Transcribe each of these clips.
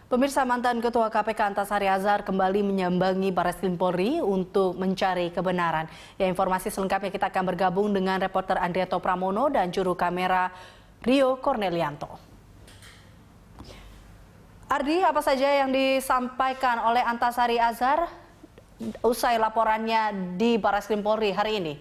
Pemirsa, mantan Ketua KPK Antasari Azhar kembali menyambangi Barreskrim Polri untuk mencari kebenaran. Ya, informasi selengkapnya kita akan bergabung dengan reporter Andriato Pramono dan juru kamera Rio Cornelianto. Ardi, apa saja yang disampaikan oleh Antasari Azhar usai laporannya di Barreskrim Polri hari ini?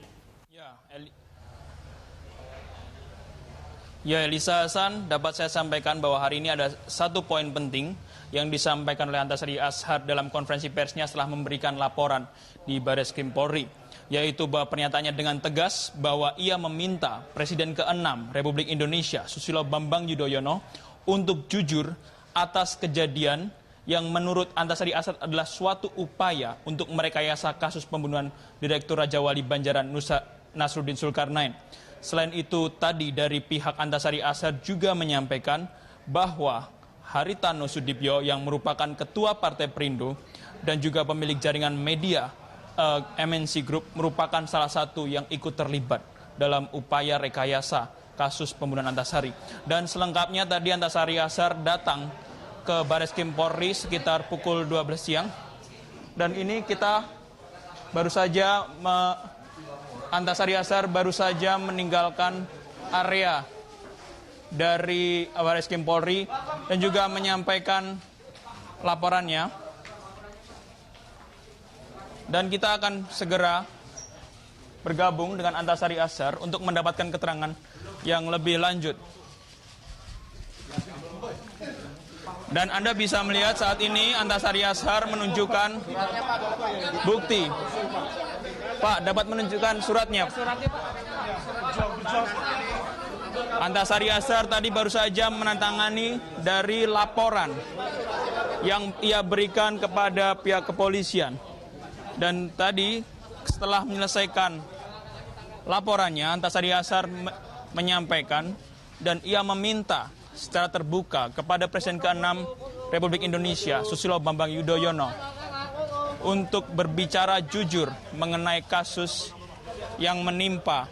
Ya, Elisa Hasan, dapat saya sampaikan bahwa hari ini ada satu poin penting yang disampaikan oleh Antasari Azhar dalam konferensi persnya setelah memberikan laporan di Barreskrim Polri, yaitu bahwa pernyataannya dengan tegas bahwa ia meminta Presiden ke-6 Republik Indonesia, Susilo Bambang Yudhoyono, untuk jujur atas kejadian yang menurut Antasari Azhar adalah suatu upaya untuk merekayasa kasus pembunuhan Direktur Raja Wali Banjaran Nasruddin Zulkarnain. Selain itu, tadi dari pihak Antasari Azhar juga menyampaikan bahwa Haritano Sudibyo yang merupakan ketua Partai Perindo dan juga pemilik jaringan media MNC Group merupakan salah satu yang ikut terlibat dalam upaya rekayasa kasus pembunuhan Antasari. Dan selengkapnya tadi Antasari Azhar datang ke Barreskrim Polri sekitar pukul 12 siang. Dan ini kita baru saja Antasari Azhar baru saja meninggalkan area dari Barreskrim Polri dan juga menyampaikan laporannya. Dan kita akan segera bergabung dengan Antasari Azhar untuk mendapatkan keterangan yang lebih lanjut. Dan Anda bisa melihat saat ini Antasari Azhar menunjukkan bukti. Pak, dapat menunjukkan suratnya. Antasari Azhar tadi baru saja menandatangani dari laporan yang ia berikan kepada pihak kepolisian. Dan tadi setelah menyelesaikan laporannya, Antasari Azhar menyampaikan dan ia meminta secara terbuka kepada Presiden ke-6 Republik Indonesia, Susilo Bambang Yudhoyono, untuk berbicara jujur mengenai kasus yang menimpa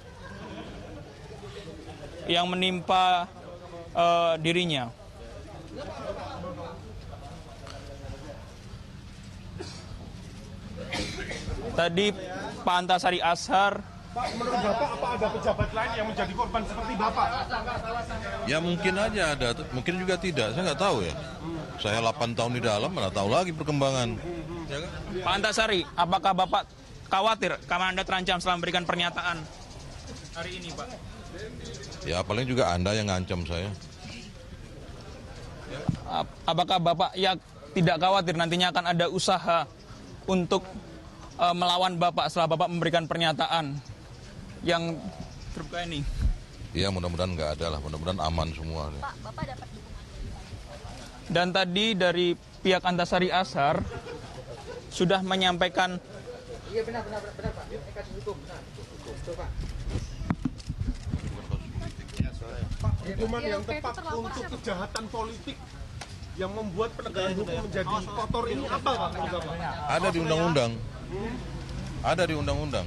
dirinya. Tadi Pak Antasari Azhar, Pak, menurut Bapak apa ada pejabat lain yang menjadi korban seperti Bapak? Ya mungkin aja ada, mungkin juga tidak, saya nggak tahu ya. Saya 8 tahun di dalam, mana tahu lagi perkembangan. Ya kan? Pak Antasari, apakah Bapak khawatir karena Anda terancam setelah memberikan pernyataan hari ini, Pak? Ya paling juga Anda yang ngancam saya. Apakah Bapak ya tidak khawatir nantinya akan ada usaha untuk melawan Bapak setelah Bapak memberikan pernyataan yang terbuka ini? Ya mudah-mudahan nggak ada lah, mudah-mudahan aman semua. Pak, Bapak dapat dukungan. Dan tadi dari pihak Antasari Azhar sudah menyampaikan. Iya benar Pak. Ini kasus hukum, benar. Betul Pak. Pak, hukuman yang tepat untuk kejahatan politik yang membuat penegakan hukum menjadi kotor ini apa Pak? Ada di undang-undang. Ada di undang-undang.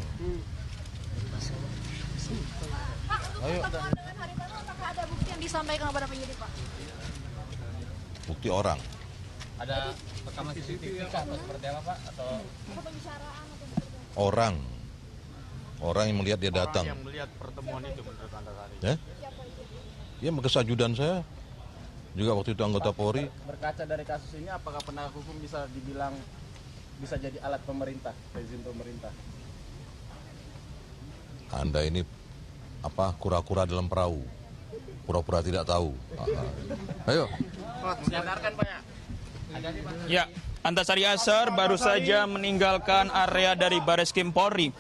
Pak, untuk pertemuan dengan Haritano, apakah ada bukti yang disampaikan kepada penyidik, Pak? Bukti orang. Ada rekaman CCTV atau seperti apa Pak? Atau Pembicaraan atau seperti apa? Orang yang melihat dia datang. Orang yang melihat pertemuan itu menurut Antasari. Ya? Ya bekas ajudan saya. Juga waktu itu anggota Polri. berkaca dari kasus ini, apakah penegak hukum bisa dibilang bisa jadi alat pemerintah, rezim pemerintah? Anda ini kura-kura dalam perahu. Pura-pura tidak tahu. Ayo. Diantarkan Pak ya? Ya, Antasari Azhar baru saja meninggalkan area dari Barreskrim Polri.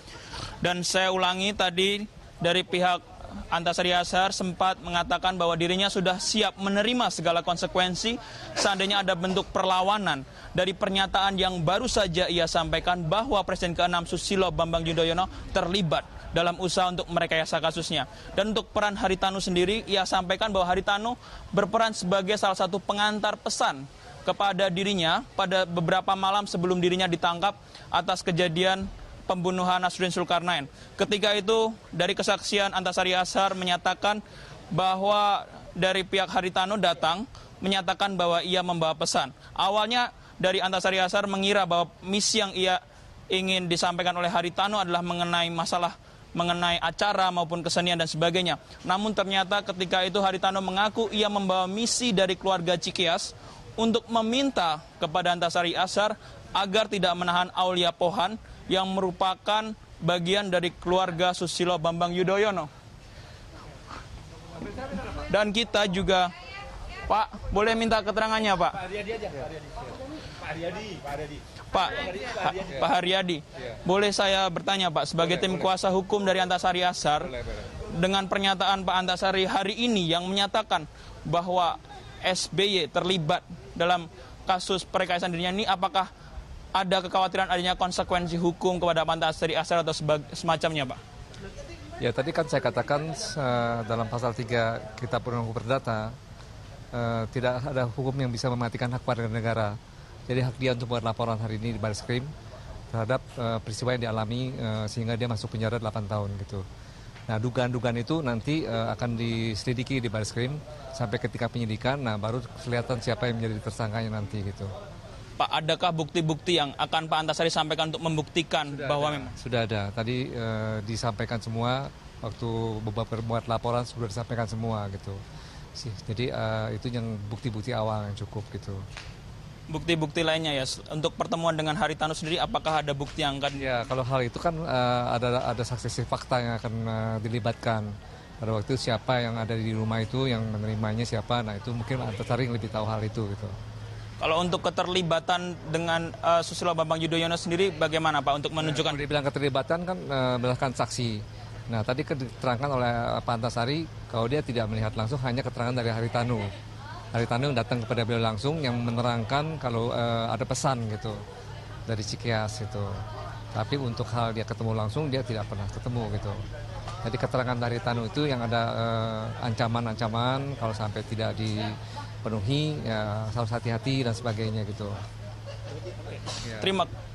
Dan saya ulangi tadi dari pihak Antasari Azhar sempat mengatakan bahwa dirinya sudah siap menerima segala konsekuensi seandainya ada bentuk perlawanan dari pernyataan yang baru saja ia sampaikan bahwa Presiden ke-6 Susilo Bambang Yudhoyono terlibat dalam usaha untuk merekayasa kasusnya. Dan untuk peran Haritano sendiri, ia sampaikan bahwa Haritano berperan sebagai salah satu pengantar pesan kepada dirinya pada beberapa malam sebelum dirinya ditangkap atas kejadian pembunuhan Nasruddin Zulkarnain. Ketika itu dari kesaksian Antasari Azhar menyatakan bahwa dari pihak Haritano datang menyatakan bahwa ia membawa pesan. Awalnya dari Antasari Azhar mengira bahwa misi yang ia ingin disampaikan oleh Haritano adalah mengenai masalah, mengenai acara maupun kesenian dan sebagainya. Namun ternyata ketika itu Haritano mengaku ia membawa misi dari keluarga Cikeas untuk meminta kepada Antasari Azhar agar tidak menahan Aulia Pohan yang merupakan bagian dari keluarga Susilo Bambang Yudhoyono. Dan kita juga, Pak, boleh minta keterangannya, Pak? Pak Haryadi, boleh saya bertanya, Pak, sebagai tim kuasa hukum dari Antasari Azhar, dengan pernyataan Pak Antasari hari ini yang menyatakan bahwa SBY terlibat dalam kasus perkaisan dirinya ini, apakah ada kekhawatiran adanya konsekuensi hukum kepada Pak Antasari Azhar atau semacamnya, Pak? Ya, tadi kan saya katakan dalam pasal 3 Kitab Undang-Undang Perdata tidak ada hukum yang bisa mematikan hak warga negara. Jadi hak dia untuk membuat laporan hari ini di Barreskrim terhadap peristiwa yang dialami sehingga dia masuk penjara 8 tahun gitu. Nah, dugaan-dugaan itu nanti akan diselidiki di Barreskrim sampai ketika penyidikan, nah baru kelihatan siapa yang menjadi tersangkanya nanti gitu. Pak, adakah bukti-bukti yang akan Pak Antasari sampaikan untuk membuktikan bahwa memang? Sudah ada. Tadi disampaikan semua, waktu beberapa buat laporan sudah disampaikan semua gitu. Jadi itu yang bukti-bukti awal yang cukup gitu. Bukti-bukti lainnya ya, untuk pertemuan dengan Haritano sendiri, apakah ada bukti yang akan? Ya, kalau hal itu kan ada saksi fakta yang akan dilibatkan. Pada waktu itu siapa yang ada di rumah itu, yang menerimanya siapa, nah itu mungkin Antasari yang lebih tahu hal itu gitu. Kalau untuk keterlibatan dengan Susilo Bambang Yudhoyono sendiri bagaimana, Pak, untuk menunjukkan? Kalau dibilang keterlibatan kan berdasarkan saksi. Nah, tadi diterangkan oleh Pak Antasari kalau dia tidak melihat langsung, hanya keterangan dari Haritano. Haritano yang datang kepada beliau langsung yang menerangkan kalau ada pesan gitu dari Cikeas itu. Tapi untuk hal dia ketemu langsung dia tidak pernah ketemu gitu. Jadi keterangan dari Haritano itu yang ada ancaman-ancaman kalau sampai tidak dipenuhi ya harus hati-hati dan sebagainya gitu. Ya.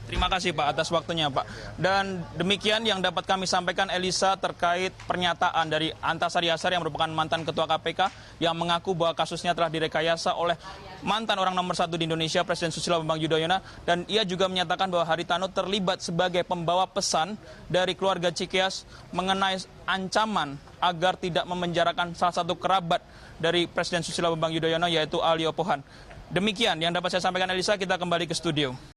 Terima kasih, Pak, atas waktunya, Pak. Dan demikian yang dapat kami sampaikan, Elisa, terkait pernyataan dari Antasari Azhar yang merupakan mantan Ketua KPK yang mengaku bahwa kasusnya telah direkayasa oleh mantan orang nomor 1 di Indonesia, Presiden Susilo Bambang Yudhoyono. Dan ia juga menyatakan bahwa Haritano terlibat sebagai pembawa pesan dari keluarga Cikeas mengenai ancaman agar tidak memenjarakan salah satu kerabat dari Presiden Susilo Bambang Yudhoyono, yaitu Aulia Pohan. Demikian yang dapat saya sampaikan, Elisa. Kita kembali ke studio.